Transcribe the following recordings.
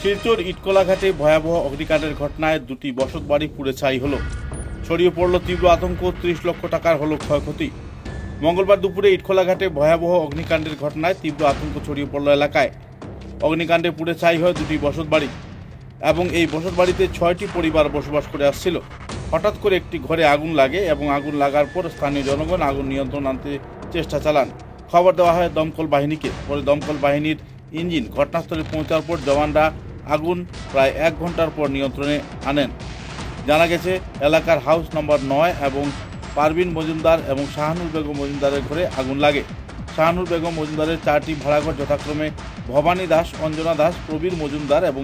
শিলচর ইটকলাঘাটে ভয়াবহ অগ্নিকাণ্ডের ঘটনায় দুটি বসতবাড়ি পুড়ে ছাই হলো। ছড়িয়ে পড়ল তীব্র আতঙ্ক, 30 লক্ষ টাকার হলো ক্ষয়ক্ষতি। মঙ্গলবার দুপুরে ইটকলাঘাটে ভয়াবহ অগ্নিকাণ্ডের ঘটনায় তীব্র আতঙ্ক ছড়িয়ে পড়ল এলাকায়। অগ্নিকাণ্ডে পুড়ে ছাই হয় দুটি বসতবাড়ি এবং এই বসতবাড়িতে 6টি পরিবার বসবাস করে আসছিল। হঠাৎ করে একটি ঘরে আগুন লাগে এবং আগুন লাগার পর স্থানীয় জনগণ আগুন নিয়ন্ত্রণ আনতে চেষ্টা চালান। খবর দেওয়া হয় দমকল বাহিনীকে। পরে দমকল বাহিনীর ইঞ্জিন ঘটনাস্থলে পৌঁছার পর জওয়ানরা আগুন প্রায় 1 ঘন্টার পর নিয়ন্ত্রণে আনেন। জানা গেছে এলাকার হাউস নম্বর 9 এবং পারভিন মজুমদার এবং শাহানুর বেগম মজুমদারের ঘরে আগুন লাগে। শাহানুর বেগম মজুমদারের 4টি ভাড়াঘর যথাক্রমে ভবানী দাস, অঞ্জনা দাস, প্রবীর মজুমদার এবং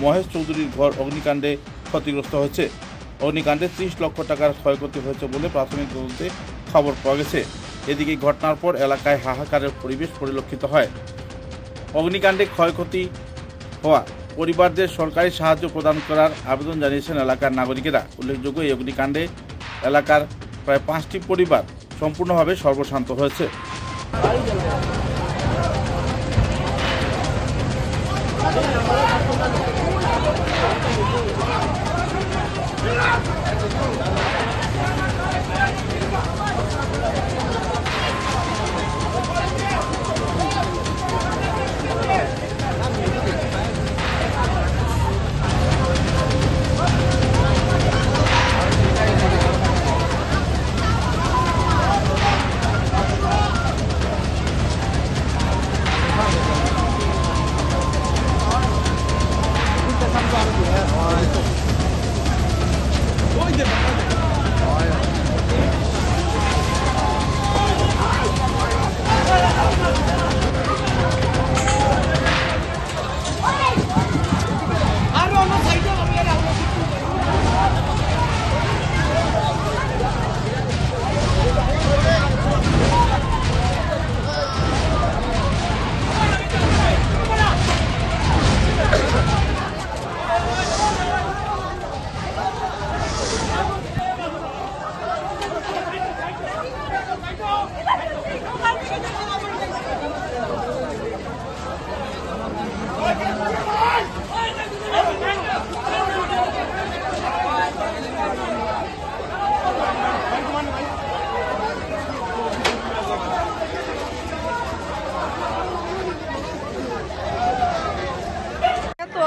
মহেশ চৌধুরীর ঘর অগ্নিকাণ্ডে ক্ষতিগ্রস্ত হয়েছে। অগ্নিকাণ্ডে 30 লক্ষ টাকার ক্ষয়ক্ষতি হয়েছে বলে প্রাথমিক তদন্তে খবর পাওয়া গেছে। এদিকে ঘটনার পর এলাকায় হাহাকারের পরিবেশ পরিলক্ষিত হয়। অগ্নিকাণ্ডে ক্ষয়ক্ষতি হওয়া পরিবারদের সরকারি সাহায্য প্রদান করার আবেদন জানিয়েছেন এলাকার নাগরিকেরা। উল্লেখযোগ্য, এই অগ্নিকাণ্ডে এলাকার প্রায় 5টি পরিবার সম্পূর্ণভাবে সর্বশান্ত হয়েছে।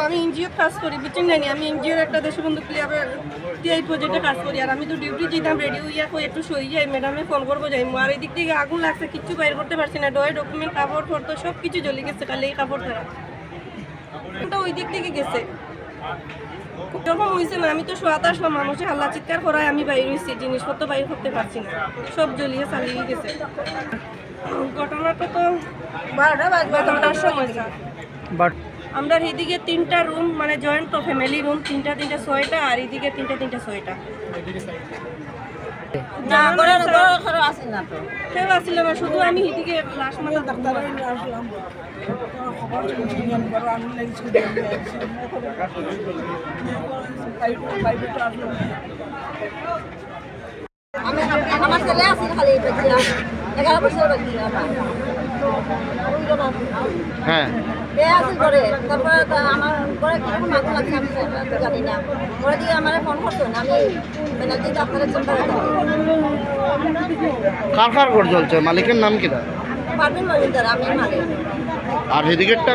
আমি এনজিও কাজ করি, বুঝছেন না? আমি এনজিওর একটা দেশবন্ধু ক্লিয়ারের টিআই প্রজেক্টে কাজ করি। আর আমি তো ডিউটি যেতাম, রেডিও একটু সই যাই, ম্যাডামে ফোন করবো যাই। আর এই দিক থেকে আগুন লাগছে, কিচ্ছু বাইর করতে পারছি না। ডকুমেন্ট, কাপড় ফটো সব কিছু জ্বলে গেছে, খালি এই কাপড় ছাড়া। তো ওই দিক থেকে গেছে যখন হয়েছে না, আমি তো শোয়াতে আসলাম, মানুষের হাল্লা চিৎকার করায় আমি বাইর হয়েছি, জিনিসপত্র বাইর করতে পারছি না, সব জ্বলিয়ে চালিয়ে গেছে। ঘটনাটা তো 12টার সময় স্যার। আমরা এদিকে 3টা রুম, মানে জয়েন্ট তো ফ্যামিলি রুম, 3টা 6টা, আর এদিকে 3টা 6টা। কেউ আসছিল না, শুধু আমি এদিকে লাশ মাথা ডাক্তার আসলাম। আমার ছেলে আছে খালি 11 বছর। হ্যাঁ, তারপরে আমার ঘরে কিরকম আগুন লাগছে আমি জানি না। ওরা দিকে আমার ফোন করতো না, আমি বেনাজি ডাক্তারের চেম্বারে। কার ঘর জ্বলছে? মালিকের নাম কি? পারবেন মজুমদার, আমি মালিক। আর এদিকেরটা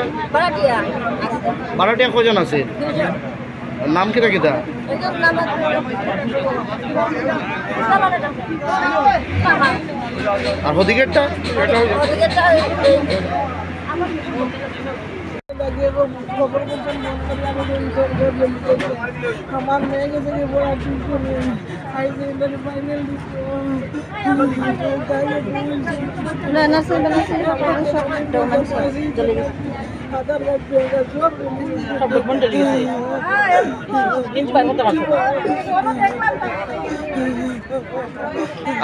ভাড়াটিয়া কজন আছে? 2জন। নাম কিটা কিটা? আর ওদিকেরটা? আমার মেয়ে গেছে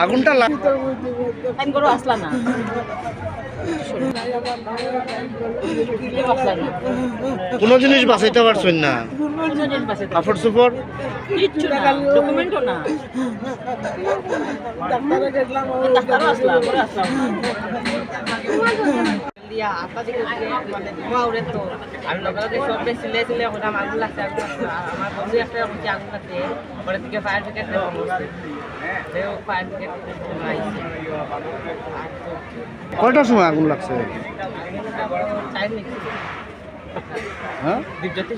আগুনটা আসলা না, কোনো জিনিস বাঁচাইতে পারছেন না? কাপড় চোপড় কিচ্ছু না, ডকুমেন্টও না। ডাক্তার আসলাম। দিয়া 8টা দিকে মানে ধোঁয়া উড়ে তো আমি লগে সব সিলে সিলে ওখানে আগুন লাগছে আর আমার বন্ধু একটা হচ্ছে আগুন লাগছে পরে দিকে ফায়ার ব্রিগেড ফোন করছে ফায়ার ব্রিগেড আইছে কয়টার সময় আগুন লাগছে? টাইম নেই হ্যাঁ বিদ্যুৎ